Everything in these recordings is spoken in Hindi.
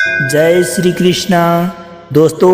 जय श्री कृष्णा। दोस्तों,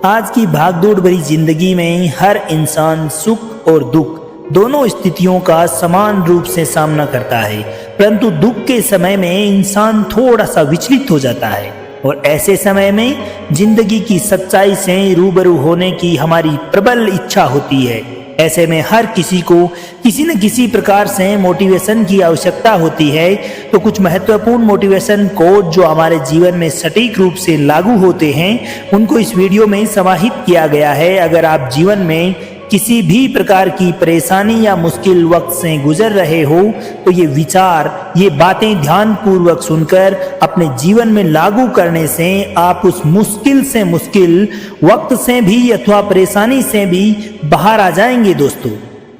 आज की भागदौड़ भरी जिंदगी में हर इंसान सुख और दुख दोनों स्थितियों का समान रूप से सामना करता है, परंतु दुख के समय में इंसान थोड़ा सा विचलित हो जाता है और ऐसे समय में जिंदगी की सच्चाई से रूबरू होने की हमारी प्रबल इच्छा होती है। ऐसे में हर किसी को किसी न किसी प्रकार से मोटिवेशन की आवश्यकता होती है, तो कुछ महत्वपूर्ण मोटिवेशन कोड जो हमारे जीवन में सटीक रूप से लागू होते हैं उनको इस वीडियो में समाहित किया गया है। अगर आप जीवन में किसी भी प्रकार की परेशानी या मुश्किल वक्त से गुजर रहे हो तो ये विचार, ये बातें ध्यान पूर्वक सुनकर अपने जीवन में लागू करने से आप उस मुश्किल से मुश्किल वक्त से भी अथवा परेशानी से भी बाहर आ जाएंगे। दोस्तों,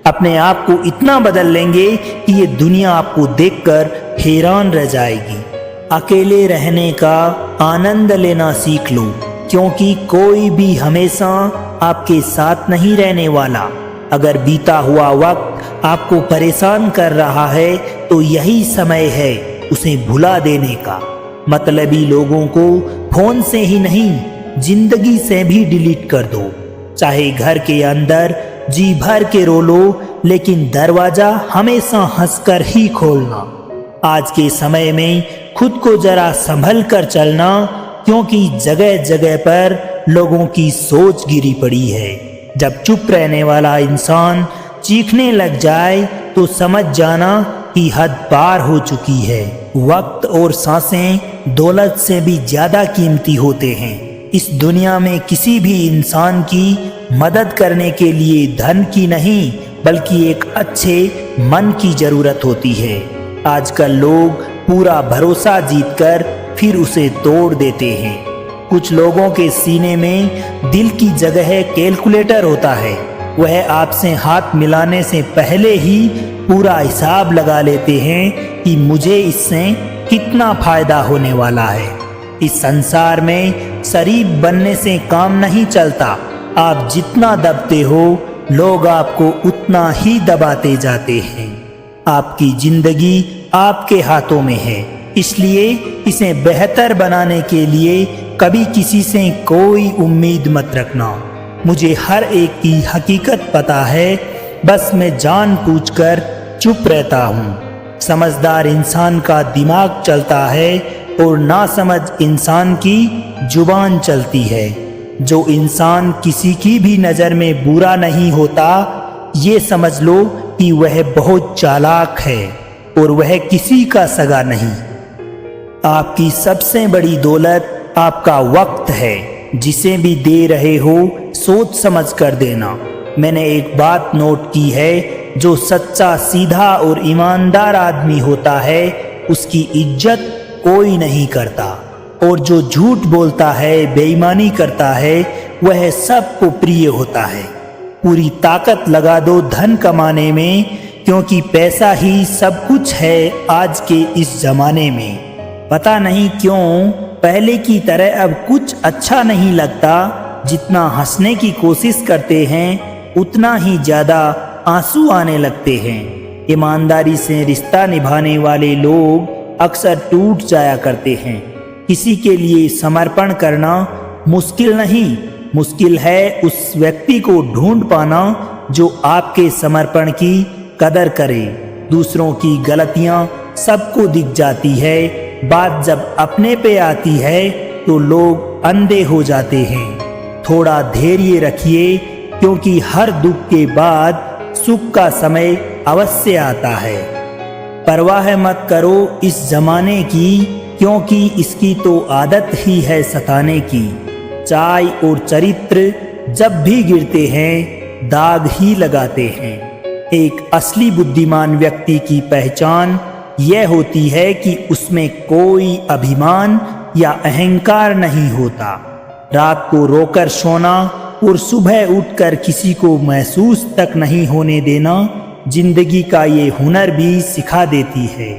अपने आप को इतना बदल लेंगे कि ये दुनिया आपको देखकर हैरान रह जाएगी। अकेले रहने का आनंद लेना सीख लो, क्योंकि कोई भी हमेशा आपके साथ नहीं रहने वाला। अगर बीता हुआ वक्त आपको परेशान कर रहा है तो यही समय है उसे भुला देने का। मतलबी लोगों को फोन से ही नहीं, जिंदगी से भी डिलीट कर दो। चाहे घर के अंदर जी भर के रो लो, लेकिन दरवाजा हमेशा हंसकर ही खोलना। आज के समय में खुद को जरा संभल कर चलना, क्योंकि जगह जगह पर लोगों की सोच गिरी पड़ी है। जब चुप रहने वाला इंसान चीखने लग जाए तो समझ जाना कि हद पार हो चुकी है। वक्त और सांसें दौलत से भी ज्यादा कीमती होते हैं। इस दुनिया में किसी भी इंसान की मदद करने के लिए धन की नहीं, बल्कि एक अच्छे मन की जरूरत होती है। आजकल लोग पूरा भरोसा जीतकर फिर उसे तोड़ देते हैं। कुछ लोगों के सीने में दिल की जगह कैलकुलेटर होता है। वह आपसे हाथ मिलाने से पहले ही पूरा हिसाब लगा लेते हैं कि मुझे इससे कितना फायदा होने वाला है। इस संसार में शरीफ बनने से काम नहीं चलता। आप जितना दबते हो, लोग आपको उतना ही दबाते जाते हैं। आपकी जिंदगी आपके हाथों में है, इसलिए इसे बेहतर बनाने के लिए कभी किसी से कोई उम्मीद मत रखना। मुझे हर एक की हकीकत पता है, बस मैं जानबूझकर चुप रहता हूँ। समझदार इंसान का दिमाग चलता है और नासमझ इंसान की जुबान चलती है। जो इंसान किसी की भी नज़र में बुरा नहीं होता, ये समझ लो कि वह बहुत चालाक है और वह किसी का सगा नहीं। आपकी सबसे बड़ी दौलत आपका वक्त है, जिसे भी दे रहे हो सोच समझ कर देना। मैंने एक बात नोट की है, जो सच्चा, सीधा और ईमानदार आदमी होता है उसकी इज्जत कोई नहीं करता, और जो झूठ बोलता है, बेईमानी करता है, वह सबको प्रिय होता है। पूरी ताकत लगा दो धन कमाने में, क्योंकि पैसा ही सब कुछ है आज के इस जमाने में। पता नहीं क्यों पहले की तरह अब कुछ अच्छा नहीं लगता। जितना हंसने की कोशिश करते हैं उतना ही ज्यादा आंसू आने लगते हैं। ईमानदारी से रिश्ता निभाने वाले लोग अक्सर टूट जाया करते हैं। किसी के लिए समर्पण करना मुश्किल नहीं, मुश्किल है उस व्यक्ति को ढूंढ पाना जो आपके समर्पण की कदर करे। दूसरों की गलतियां सबको दिख जाती है, बात जब अपने पे आती है तो लोग अंधे हो जाते हैं। थोड़ा धैर्य रखिए, क्योंकि हर दुख के बाद सुख का समय अवश्य आता है। परवाह मत करो इस जमाने की, क्योंकि इसकी तो आदत ही है सताने की। चाय और चरित्र जब भी गिरते हैं दाग ही लगाते हैं। एक असली बुद्धिमान व्यक्ति की पहचान यह होती है कि उसमें कोई अभिमान या अहंकार नहीं होता। रात को रोकर सोना और सुबह उठकर किसी को महसूस तक नहीं होने देना जिंदगी का ये हुनर भी सिखा देती है।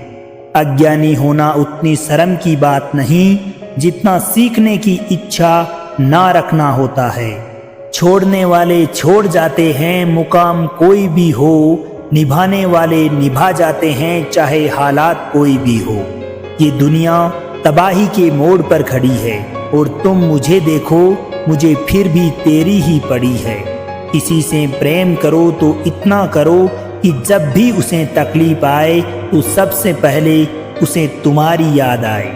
अज्ञानी होना उतनी शर्म की बात नहीं जितना सीखने की इच्छा ना रखना होता है। छोड़ने वाले छोड़ जाते हैं, मुकाम कोई भी हो, निभाने वाले निभा जाते हैं, चाहे हालात कोई भी हो। ये दुनिया तबाही के मोड़ पर खड़ी है और तुम मुझे देखो, मुझे फिर भी तेरी ही पड़ी है। किसी से प्रेम करो तो इतना करो कि जब भी उसे तकलीफ आए तो सबसे पहले उसे तुम्हारी याद आए।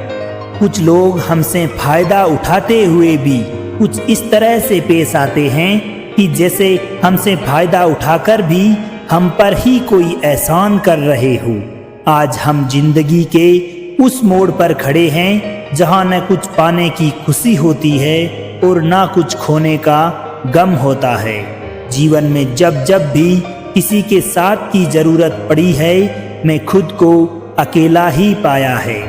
कुछ लोग हमसे फायदा उठाते हुए भी कुछ इस तरह से पेश आते हैं कि जैसे हमसे फायदा उठाकर भी हम पर ही कोई एहसान कर रहे हो। आज हम जिंदगी के उस मोड़ पर खड़े हैं जहां न कुछ पाने की खुशी होती है और ना कुछ खोने का गम होता है। जीवन में जब जब भी किसी के साथ की जरूरत पड़ी है, मैं खुद को अकेला ही पाया है।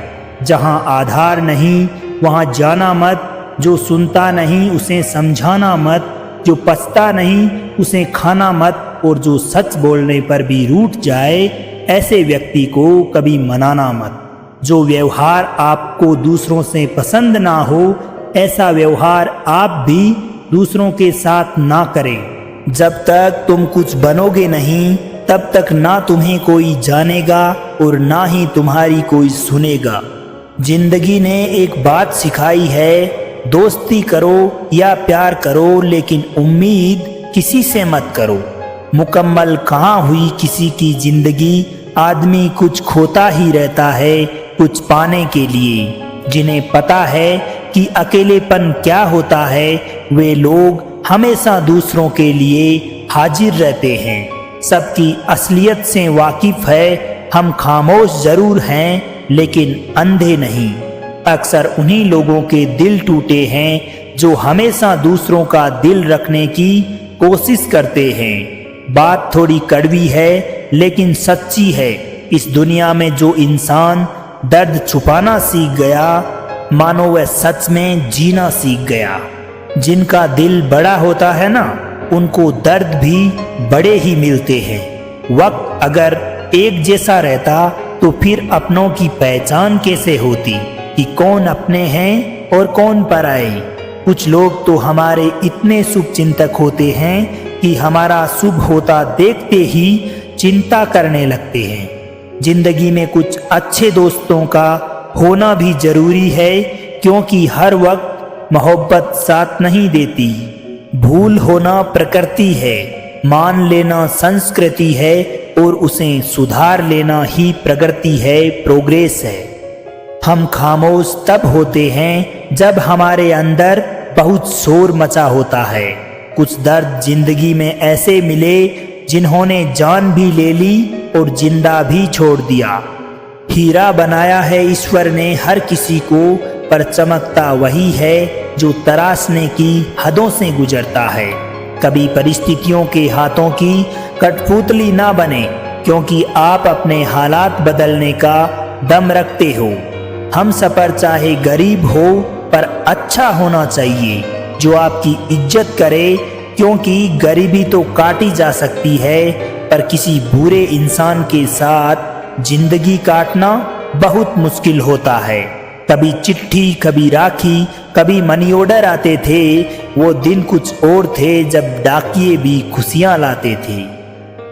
जहां आधार नहीं वहां जाना मत, जो सुनता नहीं उसे समझाना मत, जो पछता नहीं उसे खाना मत, और जो सच बोलने पर भी रूठ जाए ऐसे व्यक्ति को कभी मनाना मत। जो व्यवहार आपको दूसरों से पसंद ना हो, ऐसा व्यवहार आप भी दूसरों के साथ ना करें। जब तक तुम कुछ बनोगे नहीं तब तक ना तुम्हें कोई जानेगा और ना ही तुम्हारी कोई सुनेगा। जिंदगी ने एक बात सिखाई है, दोस्ती करो या प्यार करो लेकिन उम्मीद किसी से मत करो। मुकम्मल कहाँ हुई किसी की जिंदगी, आदमी कुछ खोता ही रहता है कुछ पाने के लिए। जिन्हें पता है कि अकेलेपन क्या होता है, वे लोग हमेशा दूसरों के लिए हाजिर रहते हैं। सबकी असलियत से वाकिफ है, हम खामोश जरूर हैं लेकिन अंधे नहीं। अक्सर उन्हीं लोगों के दिल टूटे हैं जो हमेशा दूसरों का दिल रखने की कोशिश करते हैं। बात थोड़ी कड़वी है लेकिन सच्ची है। इस दुनिया में जो इंसान दर्द छुपाना सीख गया, मानो वह सच में जीना सीख गया। जिनका दिल बड़ा होता है ना, उनको दर्द भी बड़े ही मिलते हैं। वक्त अगर एक जैसा रहता तो फिर अपनों की पहचान कैसे होती कि कौन अपने हैं और कौन पराए। कुछ लोग तो हमारे इतने शुभ चिंतक होते हैं कि हमारा शुभ होता देखते ही चिंता करने लगते हैं। जिंदगी में कुछ अच्छे दोस्तों का होना भी जरूरी है, क्योंकि हर वक्त मोहब्बत साथ नहीं देती। भूल होना प्रकृति है, मान लेना संस्कृति है और उसे सुधार लेना ही प्रगति है, प्रोग्रेस है। हम खामोश तब होते हैं जब हमारे अंदर बहुत शोर मचा होता है। कुछ दर्द जिंदगी में ऐसे मिले जिन्होंने जान भी ले ली और जिंदा भी छोड़ दिया। हीरा बनाया है ईश्वर ने हर किसी को, पर चमकता वही है जो तराशने की हदों से गुजरता है। कभी परिस्थितियों के हाथों की कठपुतली ना बने, क्योंकि आप अपने हालात बदलने का दम रखते हो। हम सफर चाहे गरीब हो पर अच्छा होना चाहिए, जो आपकी इज्जत करे, क्योंकि गरीबी तो काटी जा सकती है पर किसी बुरे इंसान के साथ जिंदगी काटना बहुत मुश्किल होता है। कभी चिट्ठी, कभी राखी, कभी मनी ऑर्डर आते थे। वो दिन कुछ और थे जब डाकिये भी खुशियां लाते थे।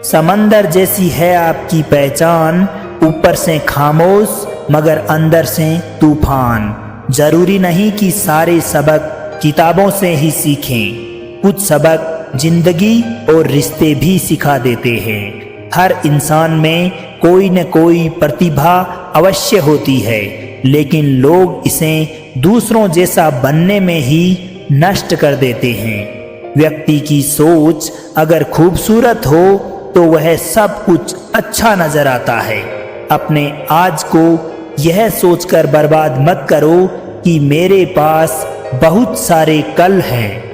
समंदर जैसी है आपकी पहचान, ऊपर से खामोश मगर अंदर से तूफान। जरूरी नहीं कि सारे सबक किताबों से ही सीखें, कुछ सबक जिंदगी और रिश्ते भी सिखा देते हैं। हर इंसान में कोई न कोई प्रतिभा अवश्य होती है, लेकिन लोग इसे दूसरों जैसा बनने में ही नष्ट कर देते हैं। व्यक्ति की सोच अगर खूबसूरत हो तो वह सब कुछ अच्छा नजर आता है। अपने आज को यह सोचकर बर्बाद मत करो कि मेरे पास बहुत सारे कल हैं।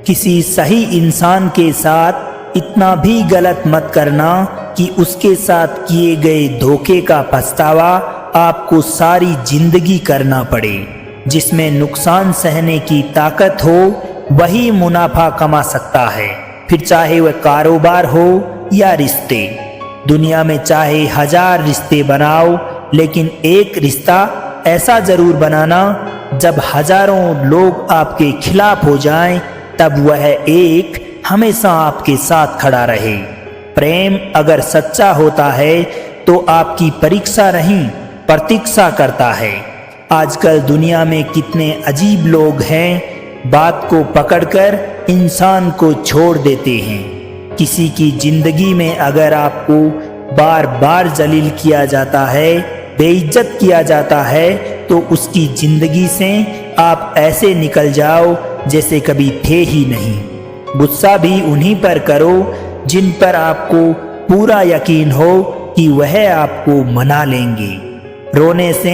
किसी सही इंसान के साथ इतना भी गलत मत करना कि उसके साथ किए गए धोखे का पछतावा आपको सारी जिंदगी करना पड़े। जिसमें नुकसान सहने की ताकत हो वही मुनाफा कमा सकता है, फिर चाहे वह कारोबार हो या रिश्ते। दुनिया में चाहे 1000 रिश्ते बनाओ, लेकिन एक रिश्ता ऐसा जरूर बनाना जब हजारों लोग आपके खिलाफ हो जाएं, तब वह एक हमेशा आपके साथ खड़ा रहे। प्रेम अगर सच्चा होता है तो आपकी परीक्षा नहीं प्रतीक्षा करता है। आजकल दुनिया में कितने अजीब लोग हैं, बात को पकड़कर इंसान को छोड़ देते हैं। किसी की जिंदगी में अगर आपको बार बार जलील किया जाता है, बेइज्जत किया जाता है, तो उसकी जिंदगी से आप ऐसे निकल जाओ जैसे कभी थे ही नहीं। गुस्सा भी उन्हीं पर करो जिन पर आपको पूरा यकीन हो कि वह आपको मना लेंगे। रोने से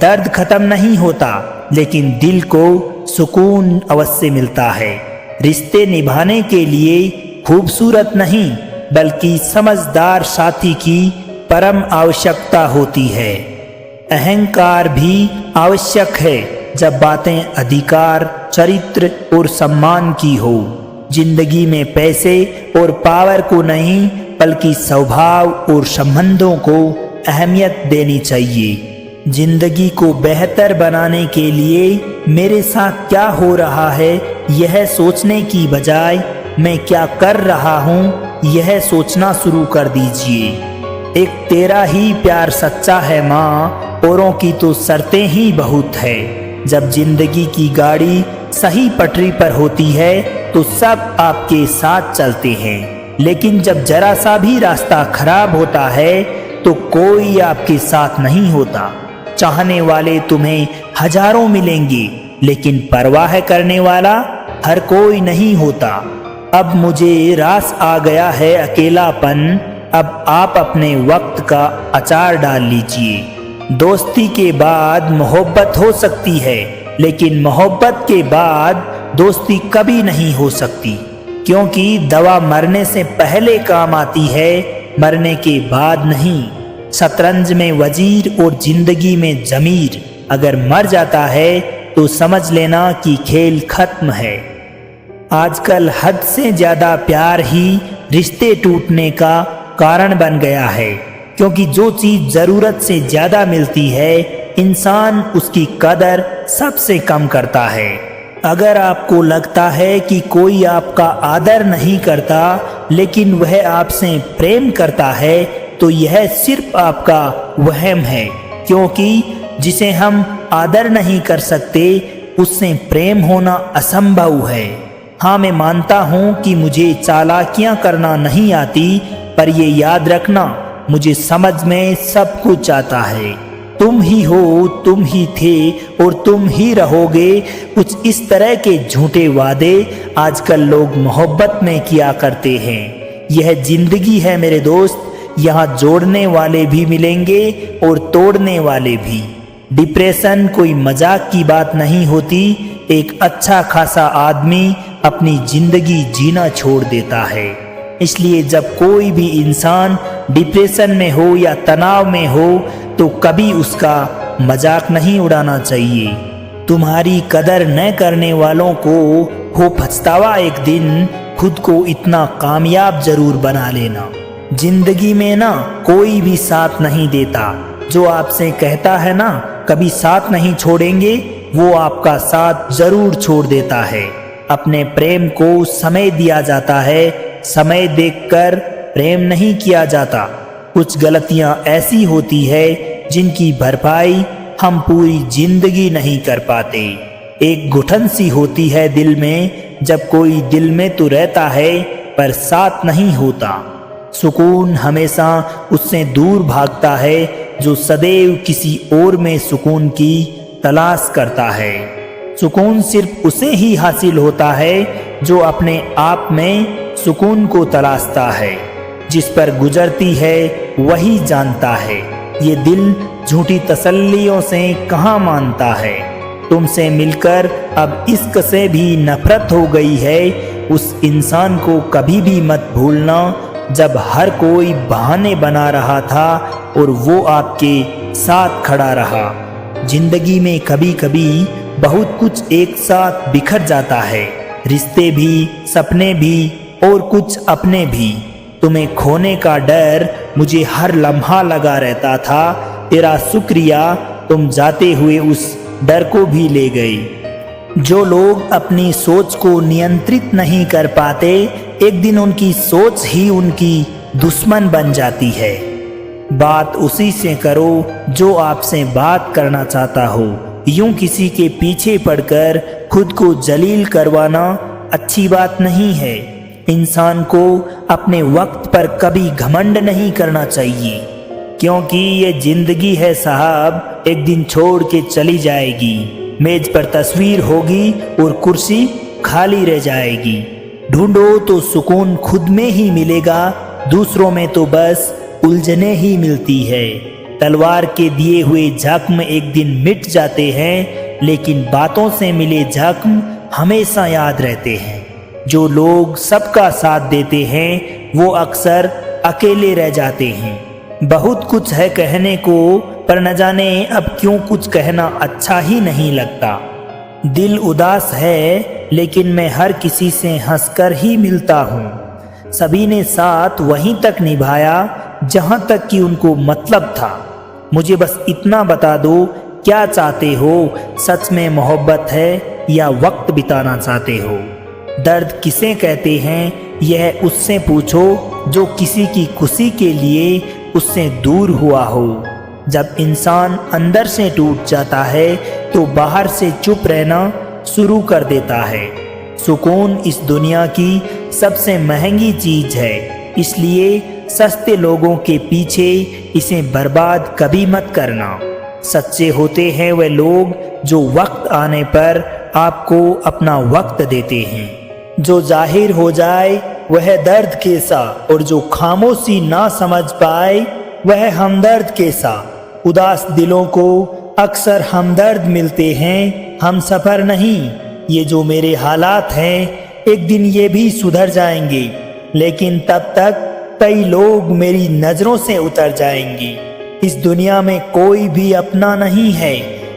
दर्द खत्म नहीं होता, लेकिन दिल को सुकून अवश्य मिलता है। रिश्ते निभाने के लिए खूबसूरत नहीं, बल्कि समझदार साथी की परम आवश्यकता होती है। अहंकार भी आवश्यक है जब बातें अधिकार, चरित्र और सम्मान की हो। जिंदगी में पैसे और पावर को नहीं, बल्कि स्वभाव और संबंधों को अहमियत देनी चाहिए। जिंदगी को बेहतर बनाने के लिए मेरे साथ क्या हो रहा है, यह सोचने की बजाय मैं क्या कर रहा हूँ, यह सोचना शुरू कर दीजिए। एक तेरा ही प्यार सच्चा है माँ, औरों की तो शर्तें ही बहुत है। जब जिंदगी की गाड़ी सही पटरी पर होती है तो सब आपके साथ चलते हैं, लेकिन जब जरा सा भी रास्ता खराब होता है तो कोई आपके साथ नहीं होता। चाहने वाले तुम्हें हजारों मिलेंगे, लेकिन परवाह करने वाला हर कोई नहीं होता। अब मुझे रास आ गया है अकेलापन, अब आप अपने वक्त का अचार डाल लीजिए। दोस्ती के बाद मोहब्बत हो सकती है, लेकिन मोहब्बत के बाद दोस्ती कभी नहीं हो सकती, क्योंकि दवा मरने से पहले काम आती है, मरने के बाद नहीं। शतरंज में वजीर और जिंदगी में जमीर अगर मर जाता है तो समझ लेना कि खेल खत्म है। आजकल हद से ज्यादा प्यार ही रिश्ते टूटने का कारण बन गया है, क्योंकि जो चीज जरूरत से ज्यादा मिलती है, इंसान उसकी कदर सबसे कम करता है। अगर आपको लगता है कि कोई आपका आदर नहीं करता, लेकिन वह आपसे प्रेम करता है, तो यह सिर्फ आपका वहम है, क्योंकि जिसे हम आदर नहीं कर सकते उससे प्रेम होना असंभव है। हाँ, मैं मानता हूँ कि मुझे चालाकियाँ करना नहीं आती, पर ये याद रखना, मुझे समझ में सब कुछ आता है। तुम ही हो, तुम ही थे और तुम ही रहोगे, कुछ इस तरह के झूठे वादे आजकल लोग मोहब्बत में किया करते हैं। यह जिंदगी है मेरे दोस्त, यहाँ जोड़ने वाले भी मिलेंगे और तोड़ने वाले भी। डिप्रेशन कोई मजाक की बात नहीं होती। एक अच्छा खासा आदमी अपनी जिंदगी जीना छोड़ देता है। इसलिए जब कोई भी इंसान डिप्रेशन में हो या तनाव में हो तो कभी उसका मजाक नहीं उड़ाना चाहिए। तुम्हारी कदर न करने वालों को हो पछतावा एक दिन, खुद को इतना कामयाब जरूर बना लेना। जिंदगी में ना कोई भी साथ नहीं देता। जो आपसे कहता है ना कभी साथ नहीं छोड़ेंगे, वो आपका साथ जरूर छोड़ देता है। अपने प्रेम को समय दिया जाता है, समय देखकर प्रेम नहीं किया जाता। कुछ गलतियां ऐसी होती है जिनकी भरपाई हम पूरी जिंदगी नहीं कर पाते। एक घुटन सी होती है दिल में, जब कोई दिल में तो रहता है पर साथ नहीं होता। सुकून हमेशा उससे दूर भागता है जो सदैव किसी और में सुकून की तलाश करता है। सुकून सिर्फ उसे ही हासिल होता है जो अपने आप में सुकून को तलाशता है। जिस पर गुजरती है वही जानता है, ये दिल झूठी तसल्लियों से कहाँ मानता है। तुमसे मिलकर अब इश्क से भी नफरत हो गई है। उस इंसान को कभी भी मत भूलना जब हर कोई बहाने बना रहा था और वो आपके साथ खड़ा रहा। जिंदगी में कभी कभी बहुत कुछ एक साथ बिखर जाता है, रिश्ते भी, सपने भी और कुछ अपने भी। तुम्हें खोने का डर मुझे हर लम्हा लगा रहता था। तेरा शुक्रिया, तुम जाते हुए उस डर को भी ले गई। जो लोग अपनी सोच को नियंत्रित नहीं कर पाते, एक दिन उनकी सोच ही उनकी दुश्मन बन जाती है। बात उसी से करो जो आपसे बात करना चाहता हो, यूं किसी के पीछे पड़कर खुद को जलील करवाना अच्छी बात नहीं है। इंसान को अपने वक्त पर कभी घमंड नहीं करना चाहिए, क्योंकि ये जिंदगी है साहब, एक दिन छोड़ के चली जाएगी। मेज पर तस्वीर होगी और कुर्सी खाली रह जाएगी। ढूंढो तो सुकून खुद में ही मिलेगा, दूसरों में तो बस उलझने ही मिलती है। तलवार के दिए हुए जख्म एक दिन मिट जाते हैं, लेकिन बातों से मिले जख्म हमेशा याद रहते हैं। जो लोग सबका साथ देते हैं वो अक्सर अकेले रह जाते हैं। बहुत कुछ है कहने को, पर न जाने अब क्यों कुछ कहना अच्छा ही नहीं लगता। दिल उदास है लेकिन मैं हर किसी से हंसकर ही मिलता हूँ। सभी ने साथ वहीं तक निभाया जहाँ तक कि उनको मतलब था। मुझे बस इतना बता दो, क्या चाहते हो? सच में मोहब्बत है या वक्त बिताना चाहते हो? दर्द किसे कहते हैं यह उससे पूछो जो किसी की खुशी के लिए उससे दूर हुआ हो। जब इंसान अंदर से टूट जाता है तो बाहर से चुप रहना शुरू कर देता है। सुकून इस दुनिया की सबसे महंगी चीज है, इसलिए सस्ते लोगों के पीछे इसे बर्बाद कभी मत करना। सच्चे होते हैं वे लोग जो वक्त आने पर आपको अपना वक्त देते हैं। जो जाहिर हो जाए वह दर्द कैसा, और जो खामोशी ना समझ पाए वह हमदर्द कैसा। उदास दिलों को अक्सर हमदर्द मिलते हैं, हम सफ़र नहीं। ये जो मेरे हालात हैं एक दिन ये भी सुधर जाएंगे, लेकिन तब तक कई लोग मेरी नज़रों से उतर जाएंगे। इस दुनिया में कोई भी अपना नहीं है,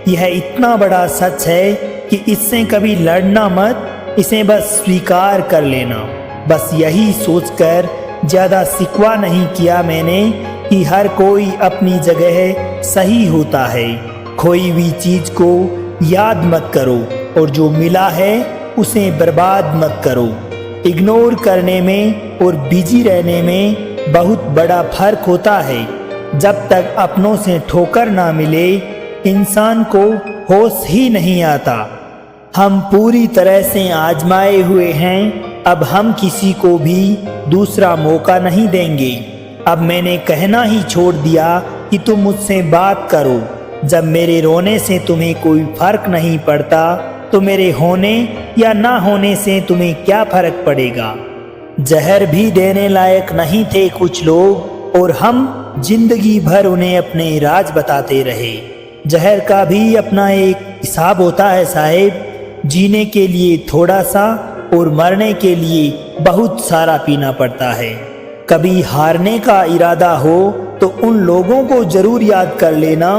यह इतना बड़ा सच है कि इससे कभी लड़ना मत, इसे बस स्वीकार कर लेना। बस यही सोचकर ज़्यादा सिकवा नहीं किया मैंने कि हर कोई अपनी जगह सही होता है। खोई हुई चीज़ को याद मत करो और जो मिला है उसे बर्बाद मत करो। इग्नोर करने में और बिजी रहने में बहुत बड़ा फर्क होता है। जब तक अपनों से ठोकर ना मिले इंसान को होश ही नहीं आता। हम पूरी तरह से आजमाए हुए हैं, अब हम किसी को भी दूसरा मौका नहीं देंगे। अब मैंने कहना ही छोड़ दिया कि तुम मुझसे बात करो। जब मेरे रोने से तुम्हें कोई फर्क नहीं पड़ता तो मेरे होने या ना होने से तुम्हें क्या फर्क पड़ेगा। जहर भी देने लायक नहीं थे कुछ लोग और हम जिंदगी भर उन्हें अपने राज बताते रहे। जहर का भी अपना एक हिसाब होता है साहिब। जीने के लिए थोड़ा सा और मरने के लिए बहुत सारा पीना पड़ता है। कभी हारने का इरादा हो तो उन लोगों को जरूर याद कर लेना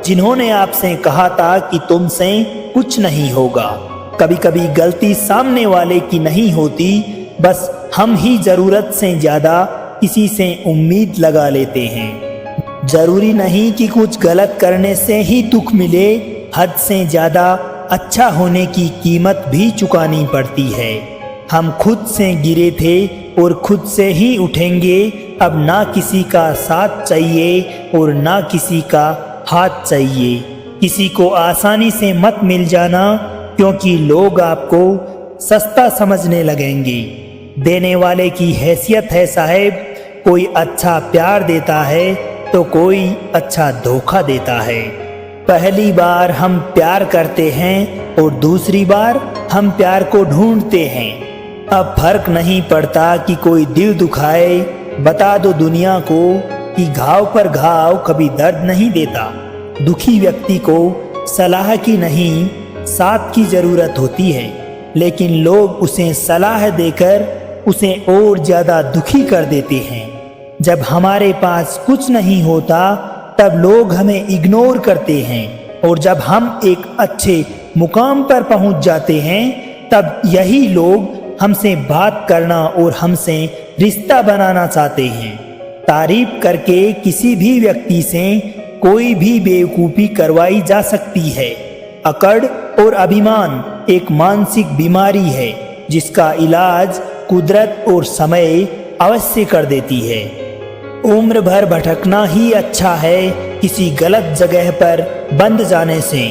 जिन्होंने आपसे कहा था कि तुमसे कुछ नहीं होगा। कभी कभी गलती सामने वाले की नहीं होती, बस हम ही जरूरत से ज़्यादा किसी से उम्मीद लगा लेते हैं। जरूरी नहीं कि कुछ गलत करने से ही दुख मिले, हद से ज़्यादा अच्छा होने की कीमत भी चुकानी पड़ती है। हम खुद से गिरे थे और खुद से ही उठेंगे। अब ना किसी का साथ चाहिए और ना किसी का हाथ चाहिए। किसी को आसानी से मत मिल जाना, क्योंकि लोग आपको सस्ता समझने लगेंगे। देने वाले की हैसियत है साहेब। कोई अच्छा प्यार देता है तो कोई अच्छा धोखा देता है। पहली बार हम प्यार करते हैं और दूसरी बार हम प्यार को ढूंढते हैं। अब फर्क नहीं पड़ता कि कोई दिल दुखाए। बता दो दुनिया को कि घाव पर घाव कभी दर्द नहीं देता। दुखी व्यक्ति को सलाह की नहीं, साथ की ज़रूरत होती है, लेकिन लोग उसे सलाह देकर उसे और ज़्यादा दुखी कर देते हैं। जब हमारे पास कुछ नहीं होता तब लोग हमें इग्नोर करते हैं, और जब हम एक अच्छे मुकाम पर पहुंच जाते हैं तब यही लोग हमसे बात करना और हमसे रिश्ता बनाना चाहते हैं। तारीफ करके किसी भी व्यक्ति से कोई भी बेवकूफ़ी करवाई जा सकती है। अकड़ और अभिमान एक मानसिक बीमारी है जिसका इलाज कुदरत और समय अवश्य कर देती है। उम्र भर भटकना ही अच्छा है किसी गलत जगह पर बंद जाने से।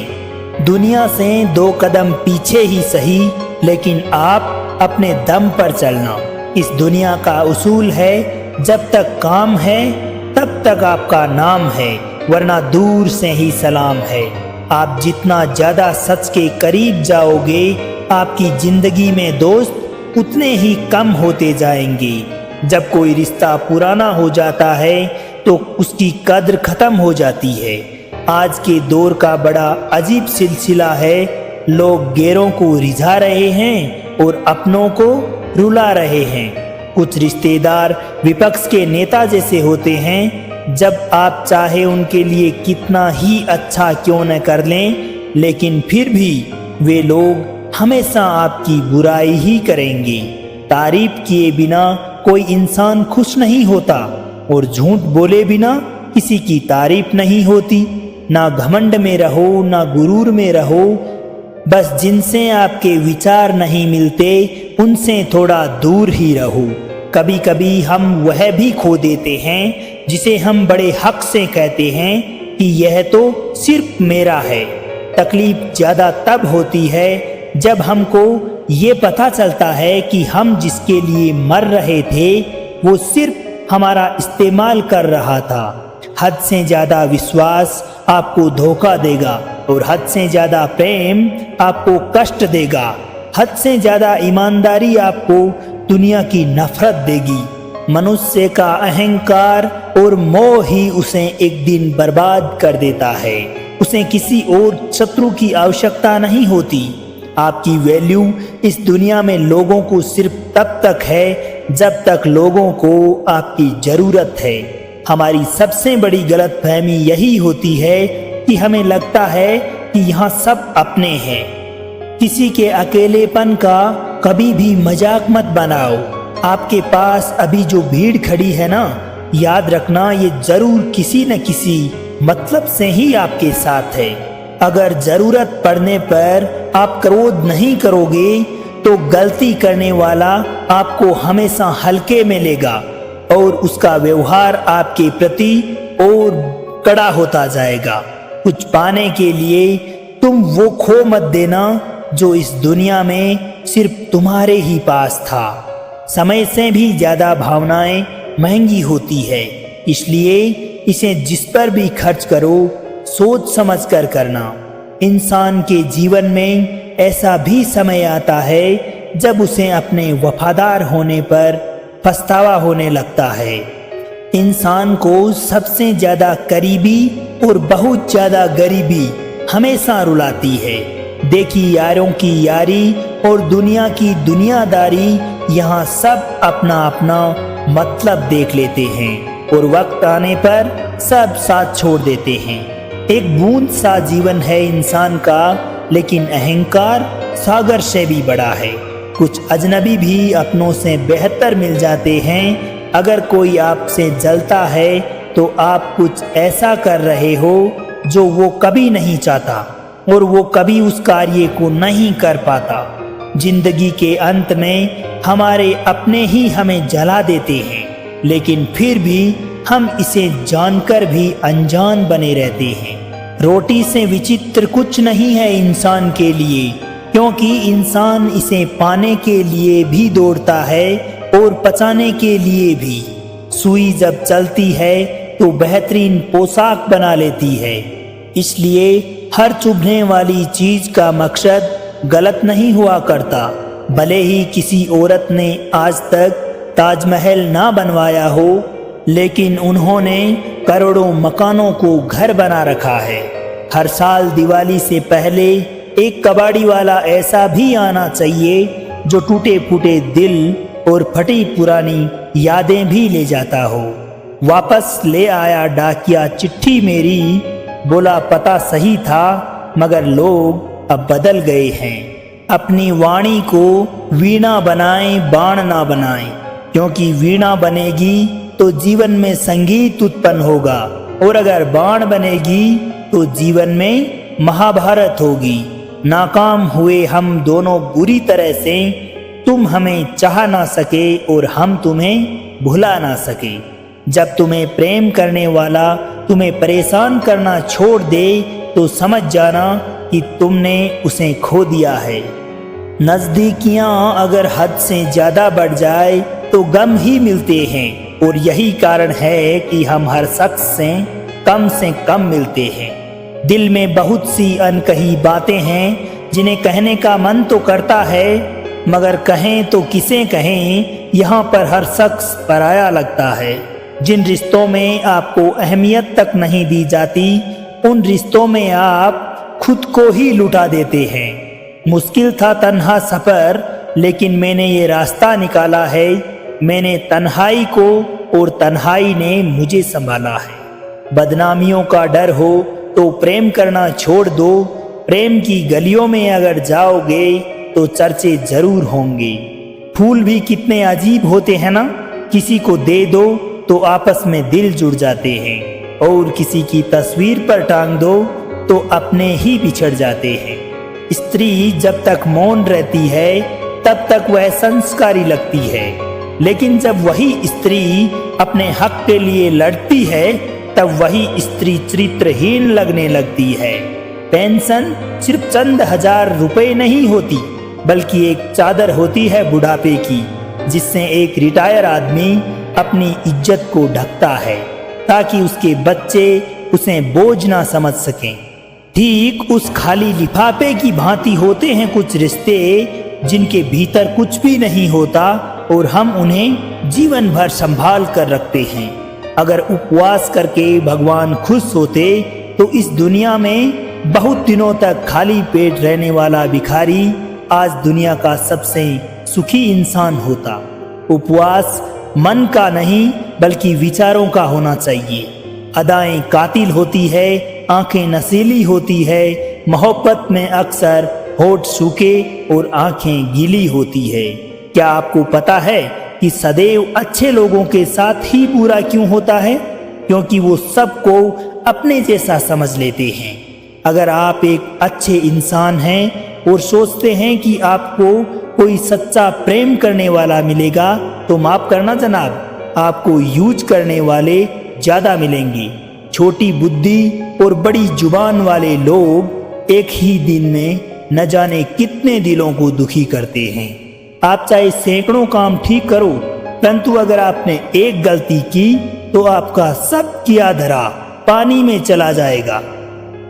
दुनिया से 2 कदम पीछे ही सही, लेकिन आप अपने दम पर चलना। इस दुनिया का उसूल है, जब तक काम है तब तक आपका नाम है, वरना दूर से ही सलाम है। आप जितना ज्यादा सच के करीब जाओगे, आपकी जिंदगी में दोस्त उतने ही कम होते जाएंगे। जब कोई रिश्ता पुराना हो जाता है तो उसकी कद्र खत्म हो जाती है। आज के दौर का बड़ा अजीब सिलसिला है, लोग गैरों को रिझा रहे हैं और अपनों को रुला रहे हैं। कुछ रिश्तेदार विपक्ष के नेता जैसे होते हैं, जब आप चाहे उनके लिए कितना ही अच्छा क्यों न कर लें, लेकिन फिर भी वे लोग हमेशा आपकी बुराई ही करेंगे। तारीफ किए बिना कोई इंसान खुश नहीं होता और झूठ बोले बिना किसी की तारीफ नहीं होती। ना घमंड में रहो, ना गुरूर में रहो, बस जिनसे आपके विचार नहीं मिलते उनसे थोड़ा दूर ही रहो। कभी कभी हम वह भी खो देते हैं जिसे हम बड़े हक से कहते हैं कि यह तो सिर्फ मेरा है। तकलीफ ज़्यादा तब होती है जब हमको ये पता चलता है कि हम जिसके लिए मर रहे थे वो सिर्फ हमारा इस्तेमाल कर रहा था। हद से ज़्यादा विश्वास आपको धोखा देगा और हद से ज़्यादा प्रेम आपको कष्ट देगा। हद से ज़्यादा ईमानदारी आपको दुनिया की नफरत देगी। मनुष्य का अहंकार और मोह ही उसे एक दिन बर्बाद कर देता है। उसे किसी और शत्रु की आवश्यकता नहीं होती। आपकी वैल्यू इस दुनिया में लोगों को सिर्फ तब तक है जब तक लोगों को आपकी ज़रूरत है। हमारी सबसे बड़ी गलतफहमी यही होती है कि हमें लगता है कि यहाँ सब अपने हैं। किसी के अकेलेपन का कभी भी मजाक मत बनाओ। आपके पास अभी जो भीड़ खड़ी है ना, याद रखना ये जरूर किसी न किसी मतलब से ही आपके साथ है। अगर जरूरत पड़ने पर आप क्रोध नहीं करोगे तो गलती करने वाला आपको हमेशा हल्के में लेगा और उसका व्यवहार आपके प्रति और कड़ा होता जाएगा। कुछ पाने के लिए तुम वो खो मत देना जो इस दुनिया में सिर्फ तुम्हारे ही पास था। समय से भी ज्यादा भावनाएं महंगी होती है, इसलिए इसे जिस पर भी खर्च करो सोच समझ कर करना। इंसान के जीवन में ऐसा भी समय आता है जब उसे अपने वफादार होने पर पछतावा होने लगता है। इंसान को सबसे ज्यादा करीबी और बहुत ज्यादा गरीबी हमेशा रुलाती है। देखी यारों की यारी और दुनिया की दुनियादारी, यहाँ सब अपना अपना मतलब देख लेते हैं और वक्त आने पर सब साथ छोड़ देते हैं। एक बूंद सा जीवन है इंसान का, लेकिन अहंकार सागर से भी बड़ा है। कुछ अजनबी भी अपनों से बेहतर मिल जाते हैं। अगर कोई आपसे जलता है तो आप कुछ ऐसा कर रहे हो जो वो कभी नहीं चाहता और वो कभी उस कार्य को नहीं कर पाता। जिंदगी के अंत में हमारे अपने ही हमें जला देते हैं, लेकिन फिर भी हम इसे जानकर भी अनजान बने रहते हैं। रोटी से विचित्र कुछ नहीं है इंसान के लिए, क्योंकि इंसान इसे पाने के लिए भी दौड़ता है और पचाने के लिए भी। सुई जब चलती है तो बेहतरीन पोशाक बना लेती है, इसलिए हर चुभने वाली चीज का मकसद गलत नहीं हुआ करता। भले ही किसी औरत ने आज तक ताजमहल ना बनवाया हो, लेकिन उन्होंने करोड़ों मकानों को घर बना रखा है। हर साल दिवाली से पहले एक कबाड़ी वाला ऐसा भी आना चाहिए जो टूटे फूटे दिल और फटी पुरानी यादें भी ले जाता हो। वापस ले आया डाकिया चिट्ठी मेरी, बोला पता सही था मगर लोग अब बदल गए हैं। अपनी वाणी को वीणा बनाएं, बाण ना बनाएं, क्योंकि वीणा बनेगी तो जीवन में संगीत उत्पन्न होगा और अगर बाण बनेगी तो जीवन में महाभारत होगी। नाकाम हुए हम दोनों बुरी तरह से, तुम हमें चाह ना सके और हम तुम्हें भुला ना सके। जब तुम्हें प्रेम करने वाला तुम्हें परेशान करना छोड़ दे तो समझ जाना कि तुमने उसे खो दिया है। नज़दीकियां अगर हद से ज़्यादा बढ़ जाए तो गम ही मिलते हैं, और यही कारण है कि हम हर शख्स से कम मिलते हैं। दिल में बहुत सी अनकही बातें हैं जिन्हें कहने का मन तो करता है, मगर कहें तो किसे कहें, यहाँ पर हर शख्स पराया लगता है। जिन रिश्तों में आपको अहमियत तक नहीं दी जाती, उन रिश्तों में आप खुद को ही लुटा देते हैं। मुश्किल था तन्हा सफ़र, लेकिन मैंने ये रास्ता निकाला है। मैंने तन्हाई को और तन्हाई ने मुझे संभाला है। बदनामियों का डर हो तो प्रेम करना छोड़ दो। प्रेम की गलियों में अगर जाओगे तो चर्चे जरूर होंगे। फूल भी कितने अजीब होते हैं ना, किसी को दे दो तो आपस में दिल जुड़ जाते हैं, और किसी की तस्वीर पर टांग दो तो अपने ही बिछड़ जाते हैं। स्त्री जब तक मौन रहती है तब तक वह संस्कारी लगती है, लेकिन जब वही स्त्री अपने हक के लिए लड़ती है तब वही स्त्री चरित्रहीन लगने लगती है। पेंशन सिर्फ चंद हजार रुपए नहीं होती, बल्कि एक चादर होती है बुढ़ापे की, जिससे एक रिटायर आदमी अपनी इज्जत को ढकता है ताकि उसके बच्चे उसे बोझ ना समझ सकें। ठीक उस खाली लिफाफे की भांति होते हैं कुछ रिश्ते जिनके भीतर कुछ भी नहीं होता और हम उन्हें जीवन भर संभाल कर रखते हैं। अगर उपवास करके भगवान खुश होते तो इस दुनिया में बहुत दिनों तक खाली पेट रहने वाला भिखारी आज दुनिया का सबसे सुखी इंसान होता। उपवास मन का नहीं बल्कि विचारों का होना चाहिए। अदाएं कातिल होती है, आंखें नशीली होती है, मोहब्बत में अक्सर होठ सूखे और आंखें गीली होती है। क्या आपको पता है कि सदैव अच्छे लोगों के साथ ही बुरा क्यों होता है? क्योंकि वो सबको अपने जैसा समझ लेते हैं। अगर आप एक अच्छे इंसान हैं और सोचते हैं कि आपको कोई सच्चा प्रेम करने वाला मिलेगा, तो माफ करना जनाब, आपको यूज करने वाले ज्यादा मिलेंगे। छोटी बुद्धि और बड़ी जुबान वाले लोग एक ही दिन में न जाने कितने दिलों को दुखी करते हैं। आप चाहे सैकड़ों काम ठीक करो, परंतु अगर आपने एक गलती की तो आपका सब किया धरा पानी में चला जाएगा।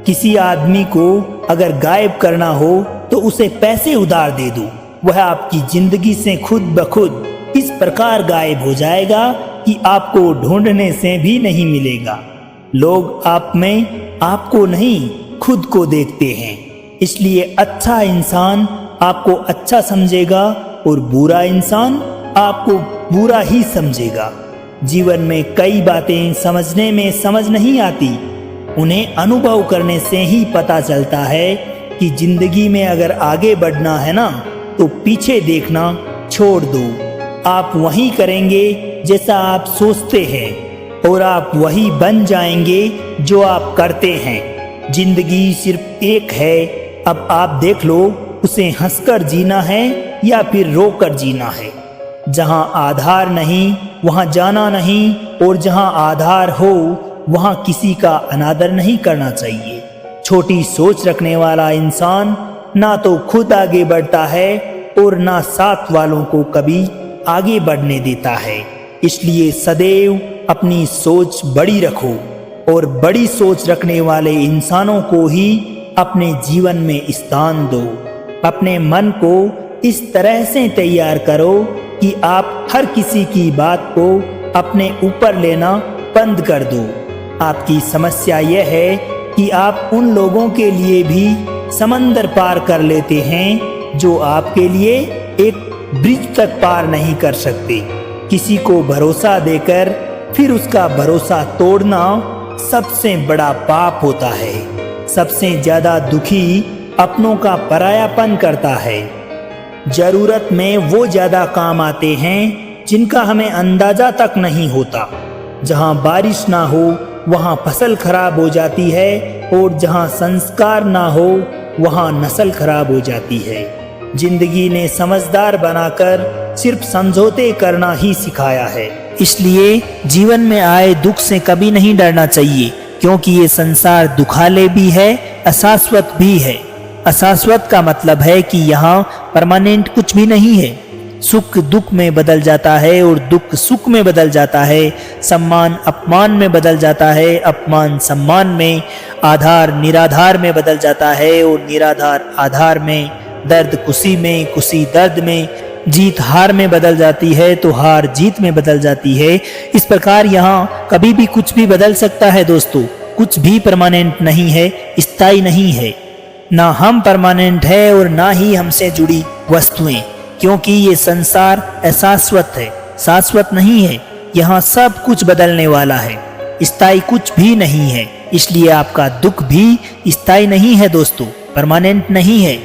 किसी आदमी को अगर गायब करना हो तो उसे पैसे उधार दे दो, वह आपकी जिंदगी से खुद ब खुद इस प्रकार गायब हो जाएगा कि आपको ढूंढने से भी नहीं मिलेगा। लोग आप में आपको नहीं खुद को देखते हैं, इसलिए अच्छा इंसान आपको अच्छा समझेगा और बुरा इंसान आपको बुरा ही समझेगा। जीवन में कई बातें समझने में समझ नहीं आती, उन्हें अनुभव करने से ही पता चलता है कि जिंदगी में अगर आगे बढ़ना है ना तो पीछे देखना छोड़ दो। आप वही करेंगे जैसा आप सोचते हैं और आप वही बन जाएंगे जो आप करते हैं। जिंदगी सिर्फ एक है, अब आप देख लो उसे हंसकर जीना है या फिर रोकर जीना है। जहां आधार नहीं वहां जाना नहीं, और जहां आधार हो वहां किसी का अनादर नहीं करना चाहिए। छोटी सोच रखने वाला इंसान ना तो खुद आगे बढ़ता है और ना साथ वालों को कभी आगे बढ़ने देता है। इसलिए सदैव अपनी सोच बड़ी रखो और बड़ी सोच रखने वाले इंसानों को ही अपने जीवन में स्थान दो। अपने मन को इस तरह से तैयार करो कि आप हर किसी की बात को अपने ऊपर लेना बंद कर दो। आपकी समस्या यह है कि आप उन लोगों के लिए भी समंदर पार कर लेते हैं जो आपके लिए एक ब्रिज तक पार नहीं कर सकते। किसी को भरोसा देकर फिर उसका भरोसा तोड़ना सबसे बड़ा पाप होता है। सबसे ज्यादा दुखी अपनों का परायापन करता है। जरूरत में वो ज्यादा काम आते हैं जिनका हमें अंदाजा तक नहीं होता। जहां बारिश ना हो वहां फसल खराब हो जाती है, और जहां संस्कार ना हो वहां नस्ल खराब हो जाती है। जिंदगी ने समझदार बनाकर सिर्फ समझौते करना ही सिखाया है। इसलिए जीवन में आए दुख से कभी नहीं डरना चाहिए, क्योंकि ये संसार दुखाले भी है, अशाश्वत भी है। अशाश्वत का मतलब है कि यहाँ परमानेंट कुछ भी नहीं है। सुख दुख में बदल जाता है और दुख सुख में बदल जाता है। सम्मान अपमान में बदल जाता है, अपमान सम्मान में। आधार निराधार में बदल जाता है और निराधार आधार में। दर्द खुशी में, खुशी दर्द में। जीत हार में बदल जाती है तो हार जीत में बदल जाती है। इस प्रकार यहाँ कभी भी कुछ भी बदल सकता है दोस्तों। कुछ भी परमानेंट नहीं है, स्थायी नहीं है। ना हम परमानेंट है और ना ही हमसे जुड़ी वस्तुएं, क्योंकि ये संसार अशाश्वत है, शाश्वत नहीं है। यहाँ सब कुछ बदलने वाला है, स्थायी कुछ भी नहीं है। इसलिए आपका दुख भी स्थायी नहीं है दोस्तों, परमानेंट नहीं है।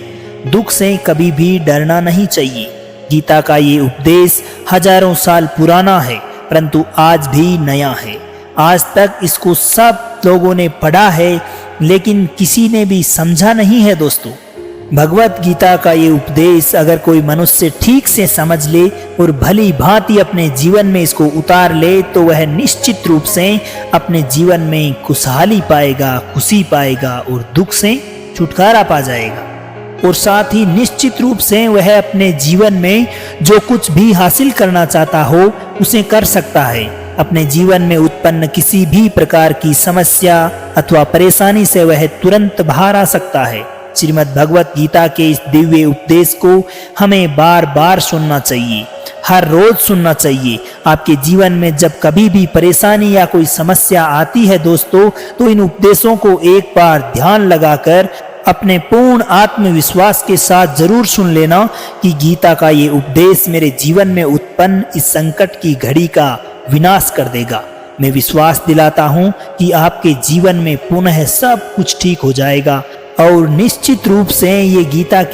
दुख से कभी भी डरना नहीं चाहिए। गीता का ये उपदेश हजारों साल पुराना है, परंतु आज भी नया है। आज तक इसको सब लोगों ने पढ़ा है, लेकिन किसी ने भी समझा नहीं है दोस्तों। भगवत गीता का ये उपदेश अगर कोई मनुष्य ठीक से समझ ले और भली भांति अपने जीवन में इसको उतार ले, तो वह निश्चित रूप से अपने जीवन में खुशहाली पाएगा, खुशी पाएगा और दुख से छुटकारा पा जाएगा। और साथ ही निश्चित रूप से वह अपने जीवन में जो कुछ भी हासिल करना चाहता हो उसे कर सकता है। अपने जीवन में उत्पन्न किसी भी प्रकार की समस्या अथवा परेशानी से वह तुरंत बाहर आ सकता है। श्रीमद् भगवत गीता के इस दिव्य उपदेश को हमें बार बार सुनना चाहिए, हर रोज सुनना चाहिए। आपके जीवन में जब कभी भी परेशानी या कोई समस्या आती है दोस्तों, तो इन उपदेशों को एक बार ध्यान लगाकर अपने पूर्ण आत्मविश्वास के साथ जरूर सुन लेना कि गीता का ये उपदेश मेरे जीवन में उत्पन्न इस संकट की घड़ी का विनाश कर देगा। मैं विश्वास दिलाता हूँ कि आपके जीवन में पुनः सब कुछ ठीक हो जाएगा और निश्चित रूप से ये गीता के